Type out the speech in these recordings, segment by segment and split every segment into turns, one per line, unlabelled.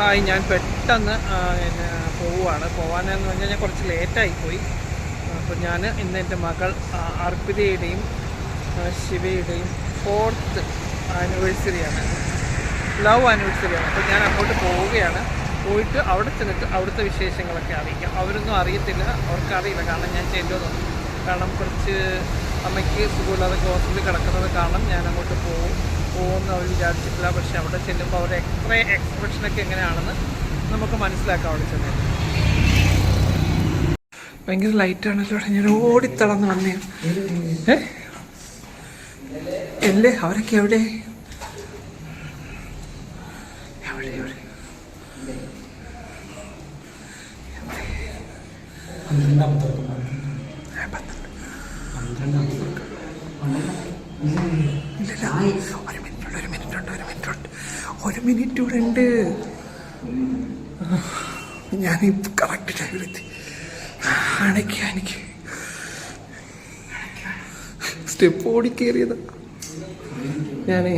Hi, ഞാൻ പെട്ടെന്ന് പോവുകയാണ്. പോകാനെന്ന് പറഞ്ഞാൽ ഞാൻ കുറച്ച് ലേറ്റായിപ്പോയി. അപ്പോൾ ഞാൻ ഇന്ന് എൻ്റെ മകൾ അർപ്പിതയുടെയും ശിവയുടെയും 4th ആനിവേഴ്സറിയാണ്, ലവ് ആനിവേഴ്സറിയാണ്. അപ്പോൾ ഞാൻ അങ്ങോട്ട് പോവുകയാണ്. പോയിട്ട് അവിടെ ചെന്നിട്ട് അവിടുത്തെ വിശേഷങ്ങളൊക്കെ അറിയിക്കാം. അവരൊന്നും അറിയത്തില്ല, അവർക്കറിയില്ല, കാരണം ഞാൻ ചെല്ലുമെന്ന്. കാരണം കുറച്ച് അമ്മയ്ക്ക് സുഖമില്ലാതെ ഹോസ്പിറ്റലിൽ കിടക്കുന്നത് കാരണം ഞാൻ അങ്ങോട്ട് പോകുമെന്ന് അവർ വിചാരിച്ചിട്ടില്ല. പക്ഷെ അവിടെ ചെല്ലുമ്പോൾ അവരുടെ എക്സ്പ്രഷനൊക്കെ എങ്ങനെയാണെന്ന് നമുക്ക് മനസ്സിലാക്കാം അവിടെ ചെന്നിട്ട്. ഭയങ്കര ലൈറ്റാണല്ലോ, ഞാൻ ഓടിത്തളർന്ന് വന്നേ. അല്ലേ അവരൊക്കെ എവിടെ? ഒരു മിനിറ്റ് കൂടെ ഉണ്ട്. ഞാനിപ്പോൾ കറക്റ്റ് ടൈമിലെത്തി. എനിക്ക് സ്റ്റെപ്പ് ഓടിക്കേറിയത് ഞാനേ.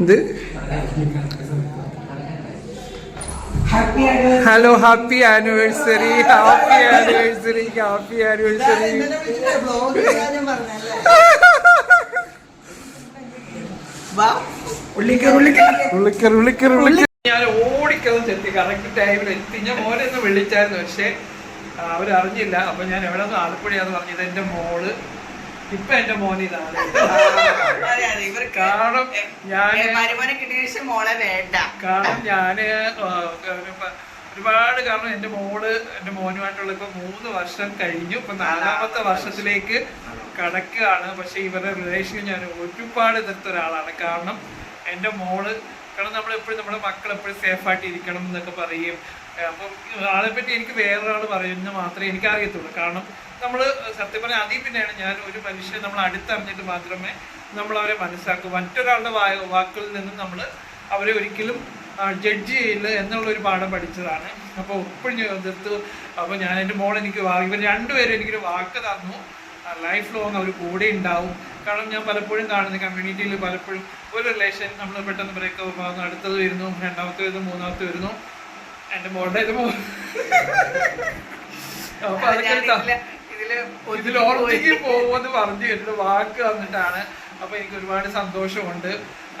ഇത് hello, happy anniversary, happy anniversary, happy anniversary. ഞാൻ ഓടിക്കുന്നത് എത്തി, കറക്റ്റ് ടൈമിൽ എത്തി. ഞാൻ മോനെ ഒന്ന് വിളിച്ചായിരുന്നു, പക്ഷെ അവരറിഞ്ഞില്ല. അപ്പൊ ഞാൻ എവിടെ നിന്ന് ആലപ്പുഴയാന്ന് പറഞ്ഞത്. എന്റെ മോള് ഇപ്പൊ എന്റെ മോൻ ഇതാണ്. കാരണം ഞാന് ഒരുപാട് കാരണം എന്റെ മോനുമായിട്ടുള്ള ഇപ്പൊ 3 വർഷം കഴിഞ്ഞു. ഇപ്പൊ 4ാമത്തെ വർഷത്തിലേക്ക് കടക്കുകയാണ്. പക്ഷെ ഇവരുടെ റിലേഷൻ ഞാൻ ഒരുപാട് എതിർത്ത ഒരാളാണ്. കാരണം എന്റെ മോള്, കാരണം നമ്മളെപ്പോഴും നമ്മുടെ മക്കൾ എപ്പോഴും സേഫായിട്ട് ഇരിക്കണം എന്നൊക്കെ പറയും. അപ്പം ആളെപ്പറ്റി എനിക്ക് വേറൊരാൾ പറയുന്നത് മാത്രമേ എനിക്ക് അറിയത്തുള്ളൂ. കാരണം നമ്മൾ സത്യം പറഞ്ഞാൽ അതിൽ പിന്നെയാണ് ഞാൻ ഒരു മനുഷ്യനെ നമ്മൾ അടുത്തറിഞ്ഞിട്ട് മാത്രമേ നമ്മൾ അവരെ മനസ്സിലാക്കൂ. മറ്റൊരാളുടെ വാക്കുകളിൽ നിന്നും നമ്മൾ അവരെ ഒരിക്കലും ജഡ്ജ് ചെയ്യില്ല എന്നുള്ളൊരു പാഠം പഠിച്ചതാണ്. അപ്പോൾ എപ്പോഴും ഞാൻ എതിർത്തു. അപ്പോൾ ഞാൻ എൻ്റെ എനിക്ക് ഇവർ രണ്ടുപേരും എനിക്കൊരു വാക്ക് തന്നു, ലൈഫ് ലോങ് അവർ കൂടെ ഉണ്ടാവും. കാരണം ഞാൻ പലപ്പോഴും കാണുന്ന കമ്മ്യൂണിറ്റിയിൽ പലപ്പോഴും ഒരു റിലേഷൻ നമ്മൾ പെട്ടെന്ന് ബ്രേക്കപ്പ് ആകുന്നു, അടുത്തത് വരുന്നു, 2ാമത്തെ വരുന്നു, 3ാമത്തെ വരുന്നു. എൻ്റെ മോളുടെ അപ്പൊ അതൊക്കെ ഇതിൽ ഓർമ്മയ്ക്ക് പോകുമെന്ന് പറഞ്ഞു എന്റെ വാക്ക് തന്നിട്ടാണ്. അപ്പൊ എനിക്ക് ഒരുപാട് സന്തോഷമുണ്ട്.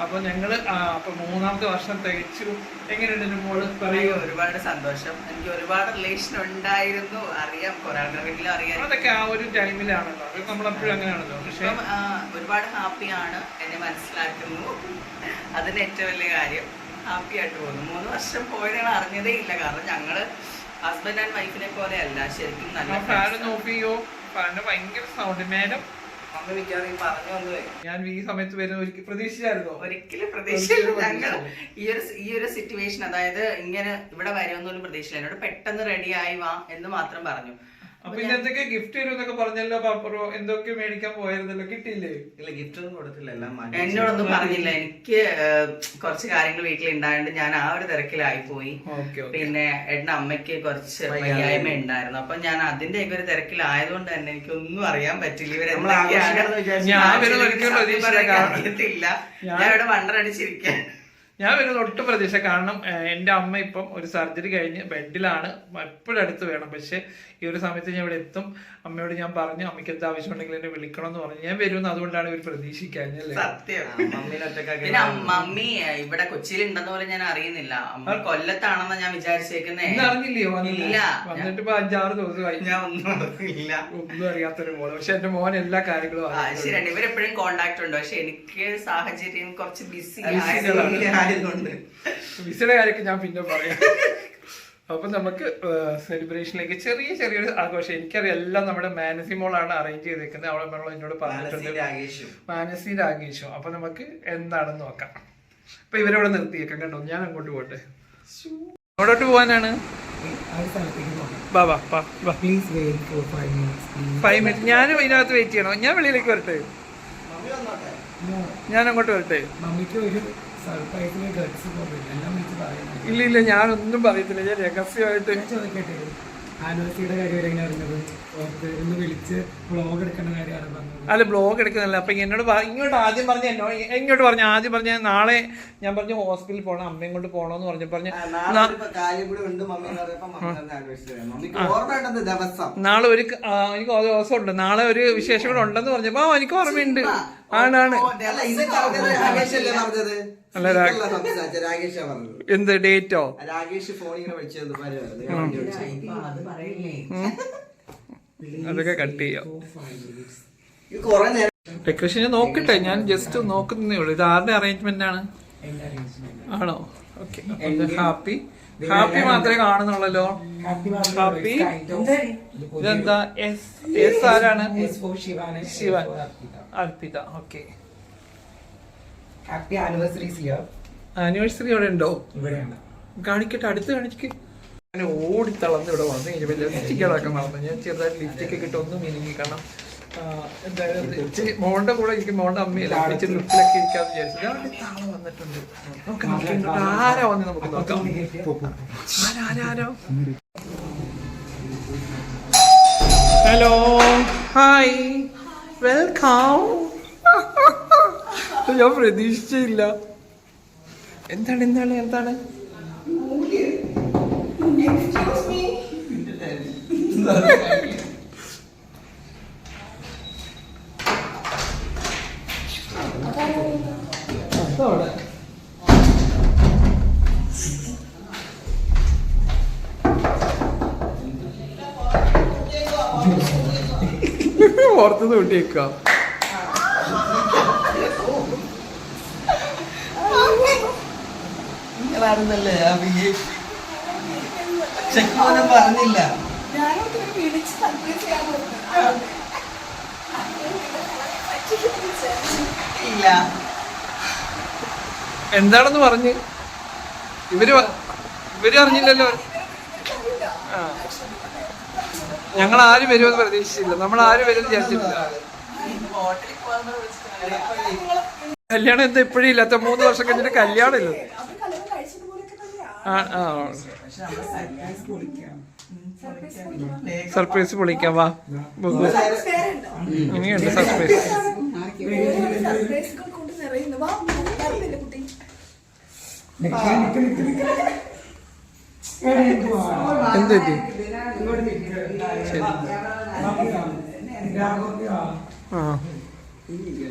അപ്പൊ ഞങ്ങള് അപ്പൊ 3ാമത്തെ വർഷം തികച്ചു. എങ്ങനെയുണ്ട് എന്റെ മോള് പറയുക?
ഒരുപാട് സന്തോഷം. എനിക്ക് ഒരുപാട് റിലേഷൻ ഉണ്ടായിരുന്നു, അറിയാം, കുറെ ആൾക്കാർ വീട്ടിലും അറിയാം.
അതൊക്കെ ആ ഒരു ടൈമിലാണല്ലോ, അത് നമ്മളെപ്പോഴും അങ്ങനെയാണല്ലോ. പക്ഷെ
ഒരുപാട് ഹാപ്പിയാണ്, എന്നെ മനസ്സിലാക്കുന്നു, അതിന് ഏറ്റവും വലിയ കാര്യം. ഹാപ്പി ആയിട്ട് പോകുന്നു. 3 വർഷം പോയത് ഞങ്ങൾ അറിഞ്ഞതേ ഇല്ല. കാരണം ഞങ്ങള് ഹസ്ബൻഡ് ആൻഡ് വൈഫിനെ പോലെ അല്ല, ശരിക്കും നല്ല
ഭയങ്കര സൗണ്ട്. മേഡം
പറഞ്ഞു.
ഞാൻ ഈ സമയത്ത് വരുന്ന ഒരിക്കലും പ്രതീക്ഷിച്ചായിരുന്നോ?
ഒരിക്കലും പ്രതീക്ഷയില്ല. ഞങ്ങൾ ഈ ഒരു സിറ്റുവേഷൻ, അതായത് ഇങ്ങനെ ഇവിടെ വരുമെന്നൊന്നും പ്രതീക്ഷയില്ല. എന്നോട് പെട്ടെന്ന് റെഡി ആയി വാ എന്ന് മാത്രം പറഞ്ഞു.
അപ്പൊ എന്തൊക്കെ ഗിഫ്റ്റ് തരുമെന്നൊക്കെ പറഞ്ഞല്ലോ. പാപ്പറോ എന്തൊക്കെ മേടിക്കാൻ പോയിരുന്നല്ലോ, കിട്ടിയില്ലേ?
ഇല്ല, ഗിഫ്റ്റ് ഒന്നും കൊടുത്തില്ല,
എന്നോടൊന്നും പറഞ്ഞില്ല. എനിക്ക് കുറച്ച് കാര്യങ്ങൾ വീട്ടിൽ ഉണ്ടായോണ്ട് ഞാൻ ആ ഒരു തിരക്കിലായി പോയി. പിന്നെ എന്റെ അമ്മയ്ക്ക് കുറച്ച് വയ്യായ്മ ഉണ്ടായിരുന്നു. അപ്പൊ ഞാൻ അതിന്റെ ഒരു തിരക്കിലായതുകൊണ്ട് തന്നെ എനിക്കൊന്നും അറിയാൻ പറ്റില്ല. ഇവരെന്തൊക്കെയാണ് അറിയത്തില്ല. ഞാൻ ഇവിടെ വണ്ടറടിച്ചിരിക്കാൻ.
ഞാൻ വരുന്നത് ഒട്ടും പ്രതീക്ഷ. കാരണം എൻ്റെ അമ്മ ഇപ്പം ഒരു സർജറി കഴിഞ്ഞ് ബെഡിലാണ്, എപ്പോഴും അടുത്ത് വേണം. പക്ഷെ ഈ ഒരു സമയത്ത് ഞാൻ ഇവിടെ എത്തും. അമ്മയോട് ഞാൻ പറഞ്ഞു, അമ്മയ്ക്ക് എന്ത് ആവശ്യമുണ്ടെങ്കിൽ എന്നെ വിളിക്കണം എന്ന് പറഞ്ഞു. ഞാൻ വരുമെന്ന് അതുകൊണ്ടാണ് ഇവർ പ്രതീക്ഷിക്കാഞ്ഞല്ലേ.
സത്യം. പിന്നെ മമ്മി ഇവിടെ കൊച്ചിയിൽ ഉണ്ടെന്ന പോലെ ഞാൻ അറിയുന്നില്ല. അമ്മ കൊല്ലത്താണെന്ന് ഞാൻ വിചാരിച്ചേക്കുന്നേ.
അറിഞ്ഞില്ലയോ? ഇല്ല, വന്നിട്ട് ഇപ്പൊ 5-6 ദിവസമായി.
ഞാൻ ഒന്നും
അറിയാത്തൊരു മോള്. പക്ഷെ എന്റെ മോൻ എല്ലാ കാര്യങ്ങളും
ശരിയാണ്. ഇവരെപ്പോഴും കോണ്ടാക്ട് ഉണ്ട്. പക്ഷെ എനിക്ക് സാഹചര്യം കുറച്ച് ബിസി ആയതുകൊണ്ട്
വിസയുടെ കാര്യമൊക്കെ ഞാൻ പിന്നെ പറയാം. അപ്പൊ നമുക്ക് സെലിബ്രേഷനിലേക്ക് ചെറിയൊരു ആഘോഷം. എനിക്കറിയാം എല്ലാം നമ്മുടെ മാനസി മോളാണ് അറേഞ്ച് ചെയ്തേക്കുന്നത്. അവളെ മോൾ എന്നോട് പറഞ്ഞിട്ടുണ്ട്, മാനസിന്റെ ആഘോഷം. അപ്പൊ നമുക്ക് എന്താണെന്ന് നോക്കാം. അപ്പൊ ഇവരവിടെ നിർത്തിയേക്കാം കേട്ടോ. ഞാൻ അങ്ങോട്ട് പോട്ടെ. എവിടോട്ട് പോവാനാണ്? 5 മിനിറ്റ്. ഞാനും ഇതിനകത്ത് വെയിറ്റ് ചെയ്യണോ? ഞാൻ വെളിയിലേക്ക് വരട്ടെ? ഞാൻ അങ്ങോട്ട് വരട്ടെ? ഇല്ല, ഞാനൊന്നും പറയത്തില്ല. ഞാൻ രഹസ്യമായിട്ട്
ആനിവേഴ്സറിയുടെ കാര്യം എങ്ങനെ അറിഞ്ഞത്? ഒന്ന് വിളിച്ച് വ്ളോഗ് എടുക്കേണ്ട കാര്യമാണ് പറഞ്ഞത്.
അല്ല ബ്ലോഗ് എടുക്കുന്നില്ല. അപ്പൊ ഇങ്ങോട്ട് ഇങ്ങോട്ട് ആദ്യം പറഞ്ഞ നാളെ ഞാൻ പറഞ്ഞു ഹോസ്പിറ്റലിൽ പോകണം, അമ്മയും കൊണ്ട് പോകണമെന്ന് പറഞ്ഞു നാളെ ഒരു എനിക്ക് ദിവസം ഉണ്ട്, നാളെ ഒരു വിശേഷം കൂടെ ഉണ്ടെന്ന് പറഞ്ഞപ്പോ എനിക്ക് ഓർമ്മയുണ്ട്. ആണാണ് എന്ത് ഡേറ്റോ അതൊക്കെ കട്ട് ചെയ്യാം. ഡെക്കറേഷൻ നോക്കട്ടെ, ഞാൻ ജസ്റ്റ് നോക്കുന്നേ ഉള്ളൂ. ഇത് ആരുടെ അറേഞ്ച്മെന്റ് ആണ്? ആണോ? ഓക്കെ. ഹാപ്പി മാത്രമേ കാണുന്നുള്ളല്ലോ. ഹാപ്പി ഇതെന്താ? എസ് ആരാണ്? Shivan Arpitha. Okay.
Happy anniversary സിയർ.
ആനിവേഴ്സറി അവിടെ ഉണ്ടോ? കാണിക്കട്ടെ, അടുത്ത് കാണിക്ക്. ഞാൻ ഓടിത്തളർന്ന് ഇവിടെ വന്നു കഴിഞ്ഞപ്പോൾ ലിപ്സ്റ്റിക് അടക്കം നടന്നു. ഞാൻ ചെറുതായിട്ട് ലിപ്സ്റ്റിക് ഒക്കെ ഇട്ട് ഒന്നും മീനിങ് കാണാം. എന്തായാലും ഇച്ചിരി മോളുടെ കൂടെ ഇരിക്കും, മോളുടെ അമ്മയില്ല, ഇച്ചിരി ലുക്കിലൊക്കെ ഇരിക്കാന്ന് വിചാരിച്ചു. താളം വന്നിട്ടുണ്ട്. ആരാ വന്ന് നമുക്ക് നോക്കാം. ആരോ. Hello, hi, welcome. ഞാൻ പ്രതീക്ഷിച്ചില്ല. എന്താണ് പുറത്തുനിന്ന് കൂട്ടിയേക്കാം.
പറഞ്ഞില്ല.
എന്താണെന്ന് പറഞ്ഞ് ഇവര് അറിഞ്ഞില്ലല്ലോ. ഞങ്ങൾ ആരും വരുമെന്ന് പ്രതീക്ഷിച്ചില്ല, നമ്മൾ ആരും വരുമെന്ന് വിചാരിച്ചിട്ടില്ല. കല്യാണം എന്താ ഇപ്പോഴും ഇല്ലാത്ത? 3 വർഷം കഴിഞ്ഞിട്ട് കല്യാണം ഇല്ല. സർപ്രൈസ് പൊളിക്കാം, വാ. ഇനിയുണ്ട് സർപ്രൈസ്. എന്ത് പറ്റി?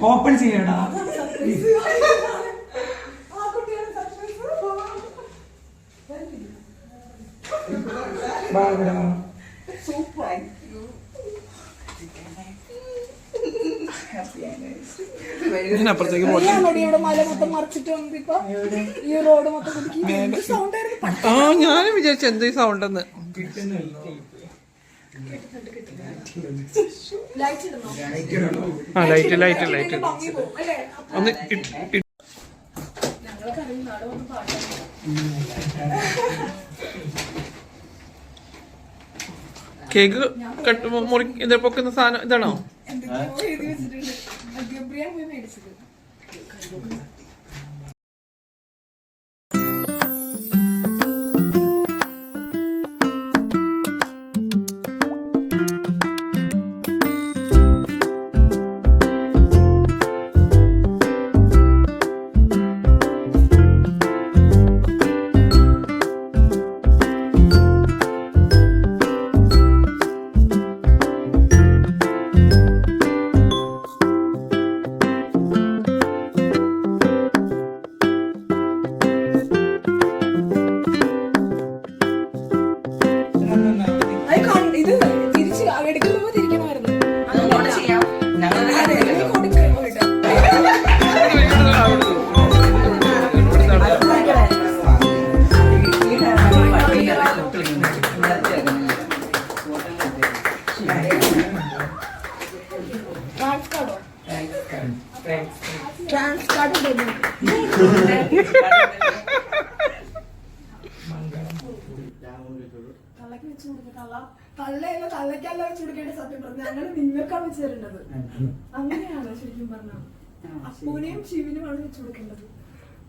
ഓപ്പൺ ചെയ്യണ
ഇതിനപ്പുറത്തേക്ക് പോട്ടെ. ആ, ഞാനും വിചാരിച്ചു എന്ത് സൗണ്ടെന്ന്. ആ, ലൈറ്റ് ഒന്ന് കേക്ക് പൊക്കുന്ന സാധനം ഇതാണോ?
തള്ളക്കല്ല വെച്ച് കൊടുക്കേണ്ട സത്യം പറഞ്ഞു. ഞങ്ങൾ നിങ്ങൾക്കാണ് വെച്ച് തരേണ്ടത്. അങ്ങനെയാണ് ശരിക്കും പറഞ്ഞാൽ. അപ്പൂനെയും ശിവനുമാണ് വെച്ച് കൊടുക്കേണ്ടത്.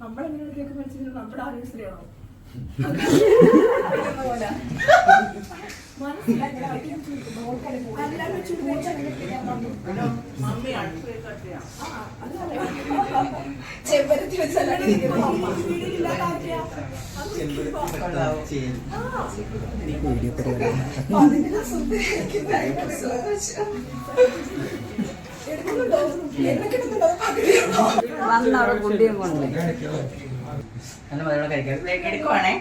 നമ്മളെങ്ങനെയാണ് കേക്ക് മേടിച്ചിരുന്നത്? നമ്മുടെ ആനിവേഴ്സറി ആണോ? ചെമ്പരത്തി വെച്ചല്ല
വന്നവിടെ കുണ്ടിയും കൊണ്ട് നല്ല മതിയോടെ കഴിക്കാം എടുക്കുവാണേ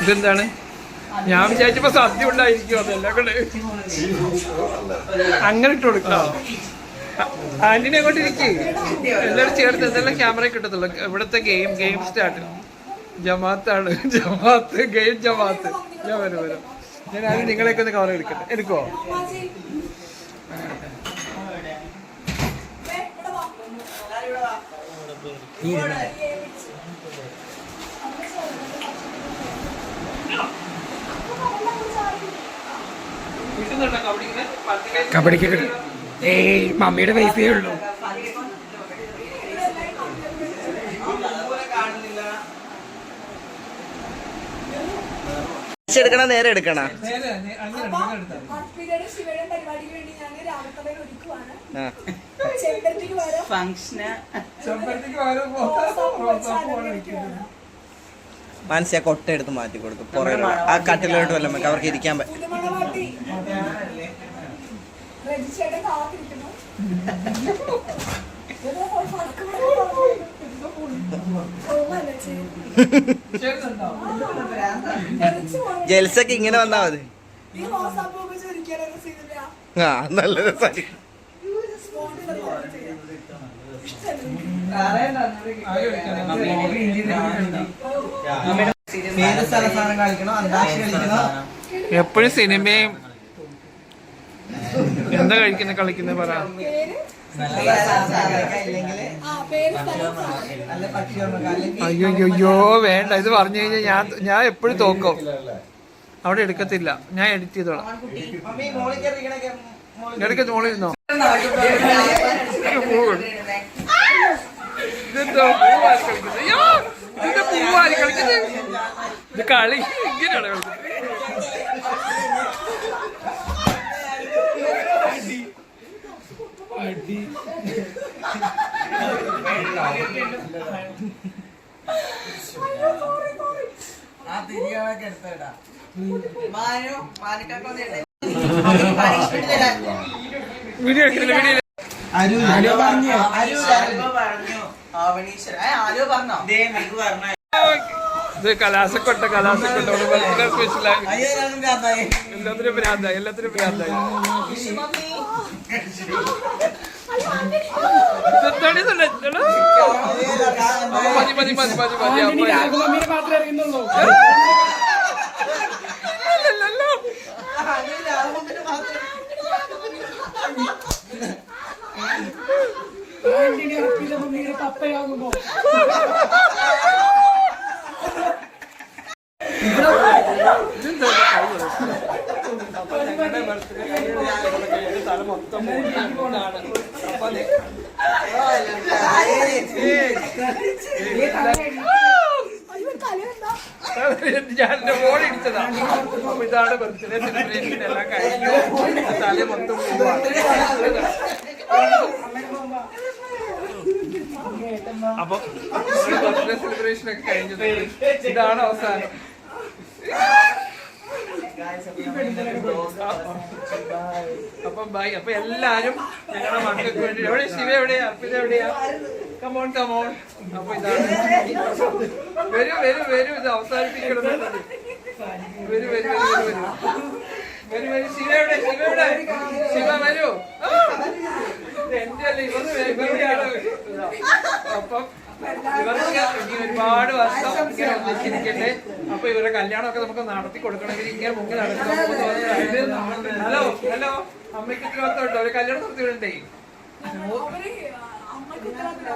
ഇതെന്താണ്? ഞാൻ വിചാരിച്ചപ്പോ സദ്യ ഉണ്ടായിരിക്കും. അതെല്ലാം കൂടെ അങ്ങനെ ഇട്ട് കൊടുക്കാം. ആന്റിനെ അങ്ങോട്ട് ഇരിക്കും. എല്ലാവരും ചേർത്ത് എന്തെല്ലാം ക്യാമറ കിട്ടത്തുള്ളൂ. ഇവിടുത്തെ ഗെയിം സ്റ്റാർട്ട്. ജമാഅത്താണ്. ജമാഅത്ത് ഗെയിം ജമാഅത്ത്. ഞാൻ വരും. ഞാൻ ആദ്യം നിങ്ങളെയൊക്കെ ഒന്ന് കവർ എടുക്കട്ടെ. എടുക്കുവോ?
കബഡിക്ക് ഏയ് മമ്മിയുടെ പൈസയേ ഉള്ളൂ.
എടുക്കണ നേരെ എടുക്കണ
ഫംഗ്ഷന്
മനസ്സിലാ കൊട്ട എടുത്ത് മാറ്റി കൊടുക്കും. പുറകിലുള്ള ആ കട്ടിലോട്ട് വല്ലതും വെക്കാം. അവർക്ക് ഇരിക്കാൻ പറ്റും. ജെൽസൊക്കെ ഇങ്ങനെ വന്നാ മതി. ആ നല്ല രസമായിരിക്കും.
എപ്പോഴും സിനിമയും എന്താ കളിക്കുന്നത് പറ. അയ്യോ വേണ്ട. ഇത് പറഞ്ഞു കഴിഞ്ഞാൽ ഞാൻ എപ്പോഴും തോക്കും. അവിടെ എടുക്കത്തില്ല. ഞാൻ എഡിറ്റ് ചെയ്തോളാം. ഇടയ്ക്ക് മോളിരുന്നോ? ഇതെന്തോ പൂവാരി കളിക്കുന്നത്? അയ്യോ ഇതിന്റെ പൂവാരി കളിക്കുന്നത്. ഇത് കളി ഇങ്ങനെയാണ് കളിക്കുന്നത്. അടി വീഡിയോ എടുക്കുന്നില്ല. വീഡിയോ ഇത് കലാസക്കൊട്ട സ്പെഷ്യലായി. എല്ലാത്തിനും ഭ്രാന്തായി. മതി.
മാത്രമേ അറിയുന്നുള്ളൂ. മമ്മിയുടെ പപ്പയാകുമ്പോ
ഞാൻ എന്റെ ഫോൺ ഇടിച്ചതാ. അപ്പൊ ഇതാണ് ബർത്ത്ഡേ സെലിബ്രേഷൻ. എല്ലാം കഴിഞ്ഞു. തല മൊത്തം പോവാണ്. അപ്പൊ ബർത്ത്ഡേ സെലിബ്രേഷൻ ഒക്കെ കഴിഞ്ഞത് ഇതാണ് അവസാനം. അപ്പൊ ബൈ. അപ്പൊ എല്ലാരും ഞങ്ങളുടെ മക്കൾക്ക് വേണ്ടി. എവിടെ ശിവ എവിടെയാ? അർപ്പിത എവിടെയാ? കമോൺ. അപ്പൊ ഇതാണ്. വരൂ ഇത് അവസാനിപ്പിക്കണം. വരൂ. ശിവ എവിടെ? ശിവ വരൂ. എന്റെ അല്ല ഇവരുടെയാണ്. അപ്പം ഇവർക്ക് ഇനി ഒരുപാട് വർഷം ഇങ്ങനെ ഒന്നിച്ചിരിക്കട്ടെ. അപ്പൊ ഇവരുടെ കല്യാണമൊക്കെ നമുക്ക് നടത്തി കൊടുക്കണമെങ്കിൽ ഇങ്ങനെ മുങ്ങി നടക്കണം. ഹലോ അമ്മയ്ക്ക് ഉത്തരവാദിത്തം ഉണ്ടോ? ഒരു കല്യാണം നടത്തി വിടണ്ടേ?
അവർക്ക് ഉത്തരവാദിത്തം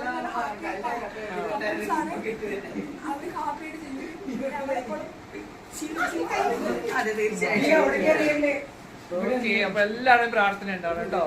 അവര് ഹാപ്പിയായിട്ട് ചെയ്യും അവരെപ്പോഴും
അതെ തീർച്ചയായിട്ടും.
ഓക്കെ, അപ്പൊ എല്ലാവരും പ്രാർത്ഥന ഉണ്ടാവും കേട്ടോ.